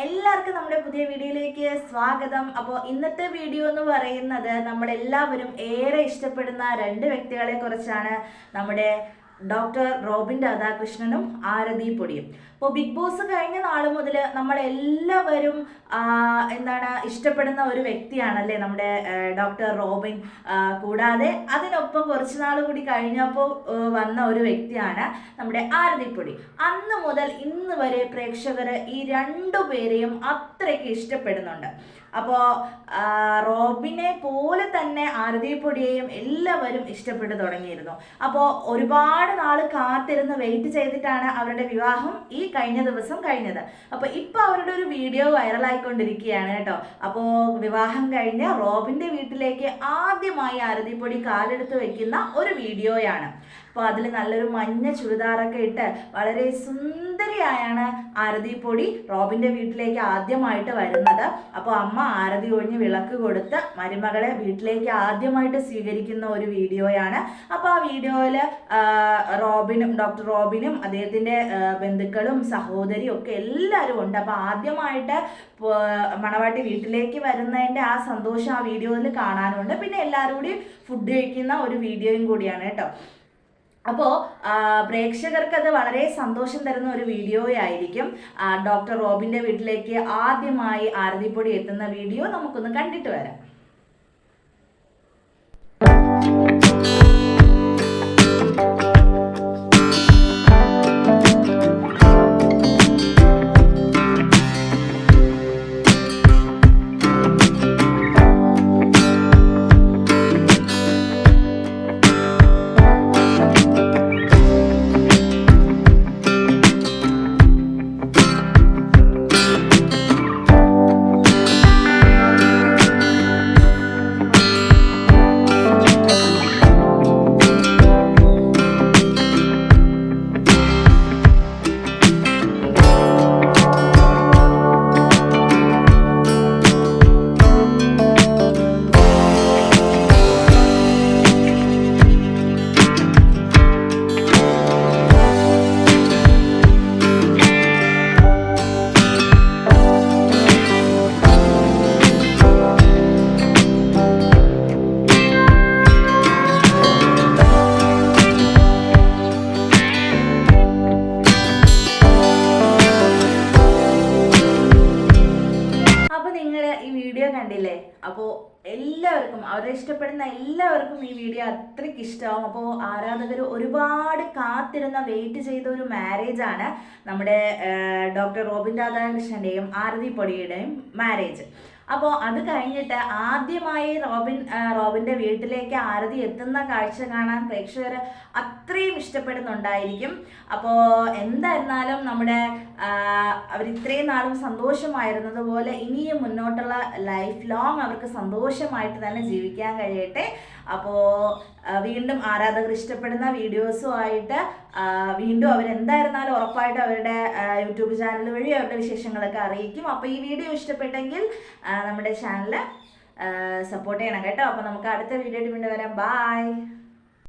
എല്ലാവർക്കും നമ്മുടെ പുതിയ വീഡിയോയിലേക്ക് സ്വാഗതം. അപ്പോൾ ഇന്നത്തെ വീഡിയോ എന്ന് പറയുന്നത് നമ്മളെല്ലാവരും ഏറെ ഇഷ്ടപ്പെടുന്ന രണ്ട് വ്യക്തികളെ കുറിച്ചാണ്. നമ്മുടെ ഡോക്ടർ റോബിൻ രാധാകൃഷ്ണനും ആരതി പൊടിയും. അപ്പോൾ ബിഗ് ബോസ് കഴിഞ്ഞ നാൾ മുതൽ നമ്മളെല്ലാവരും ഇഷ്ടപ്പെടുന്ന ഒരു വ്യക്തിയാണല്ലേ നമ്മുടെ ഡോക്ടർ റോബിൻ. കൂടാതെ അതിനൊപ്പം കുറച്ച് നാൾ കൂടി കഴിഞ്ഞപ്പോൾ വന്ന ഒരു വ്യക്തിയാണ് നമ്മുടെ ആരതിപ്പൊടി. അന്ന് മുതൽ ഇന്ന് വരെ പ്രേക്ഷകർ ഈ രണ്ടു പേരെയും അത്രയ്ക്ക് ഇഷ്ടപ്പെടുന്നുണ്ട്. അപ്പോൾ റോബിനെ പോലെ തന്നെ ആരതിപ്പൊടിയെയും എല്ലാവരും ഇഷ്ടപ്പെട്ടു തുടങ്ങിയിരുന്നു. അപ്പോൾ ഒരുപാട് നാൾ കാത്തിരുന്ന് വെയിറ്റ് ചെയ്തിട്ടാണ് അവരുടെ വിവാഹം ഈ കഴിഞ്ഞ ദിവസം കഴിഞ്ഞത്. അപ്പോൾ ഇപ്പോൾ അവരുടെ ഒരു വീഡിയോ വൈറലായിക്കൊണ്ടിരിക്കുകയാണ് കേട്ടോ. അപ്പോൾ വിവാഹം കഴിഞ്ഞ് റോബിൻ്റെ വീട്ടിലേക്ക് ആദ്യമായി ആരതിപ്പൊടി കാലെടുത്ത് വെക്കുന്ന ഒരു വീഡിയോയാണ്. അപ്പോൾ അതിൽ നല്ലൊരു മഞ്ഞ ചുരിദാറൊക്കെ ഇട്ട് വളരെ സുന്ദരിയായാണ് ആരതിപ്പൊടി റോബിൻ്റെ വീട്ടിലേക്ക് ആദ്യമായിട്ട് വരുന്നത്. അപ്പോൾ അമ്മ ആരതി ഒഴിഞ്ഞ് വിളക്ക് കൊടുത്ത് മരുമകളെ വീട്ടിലേക്ക് ആദ്യമായിട്ട് സ്വീകരിക്കുന്ന ഒരു വീഡിയോയാണ്. അപ്പോൾ ആ വീഡിയോയിൽ ഡോക്ടർ റോബിനും അദ്ദേഹത്തിൻ്റെ ബന്ധുക്കളും സഹോദരിയും ഒക്കെ എല്ലാവരും ഉണ്ട്. അപ്പോൾ ആദ്യമായിട്ട് മണവാട്ടി വീട്ടിലേക്ക് വരുന്നതിൻ്റെ ആ സന്തോഷം ആ വീഡിയോയിൽ കാണാനുണ്ട്. പിന്നെ എല്ലാവരും കൂടി ഫുഡ് കഴിക്കുന്ന ഒരു വീഡിയോയും കൂടിയാണ് കേട്ടോ. അപ്പോൾ പ്രേക്ഷകർക്ക് അത് വളരെ സന്തോഷം തരുന്ന ഒരു വീഡിയോയായിരിക്കും. ഡോക്ടർ റോബിൻ്റെ വീട്ടിലേക്ക് ആദ്യമായി ആരതിപ്പൊടി എത്തുന്ന വീഡിയോ നമുക്കൊന്ന് കണ്ടിട്ട് വരാം. കണ്ടില്ലേ? അപ്പോൾ എല്ലാവർക്കും അവരെ ഇഷ്ടപ്പെടുന്ന എല്ലാവർക്കും ഈ വീഡിയോ അത്രയ്ക്ക് ഇഷ്ടമാവും. അപ്പോൾ ആരാധകർ ഒരുപാട് കാത്തിരുന്ന വെയിറ്റ് ചെയ്ത ഒരു മാരേജ് ആണ് നമ്മുടെ ഡോക്ടർ റോബിൻ രാധാകൃഷ്ണൻ്റെയും ആരതി പൊടിയുടെയും മാരേജ്. അപ്പോൾ അത് കഴിഞ്ഞിട്ട് ആദ്യമായി റോബിൻ്റെ വീട്ടിലേക്ക് ആരതി എത്തുന്ന കാഴ്ച കാണാൻ പ്രേക്ഷകർ അത്രയും ഇഷ്ടപ്പെടുന്നുണ്ടായിരിക്കും. അപ്പോൾ എന്തായിരുന്നാലും നമ്മുടെ അവരിത്രയും നാളും സന്തോഷമായിരുന്നതുപോലെ ഇനിയും മുന്നോട്ടുള്ള ലൈഫ് ലോങ് അവർക്ക് സന്തോഷമായിട്ട് തന്നെ ജീവിക്കാൻ കഴിയട്ടെ. അപ്പോൾ വീണ്ടും ആരാധകർ ഇഷ്ടപ്പെടുന്ന വീഡിയോസുമായിട്ട് വീണ്ടും അവരെന്തായിരുന്നാലും ഉറപ്പായിട്ട് അവരുടെ യൂട്യൂബ് ചാനൽ വഴി അവരുടെ വിശേഷങ്ങളൊക്കെ അറിയിക്കും. അപ്പോൾ ഈ വീഡിയോ ഇഷ്ടപ്പെട്ടെങ്കിൽ നമ്മുടെ ചാനൽ സപ്പോർട്ട് ചെയ്യണം കേട്ടോ. അപ്പോൾ നമുക്ക് അടുത്ത വീഡിയോയിൽ വീണ്ടും വരാം. ബായ്.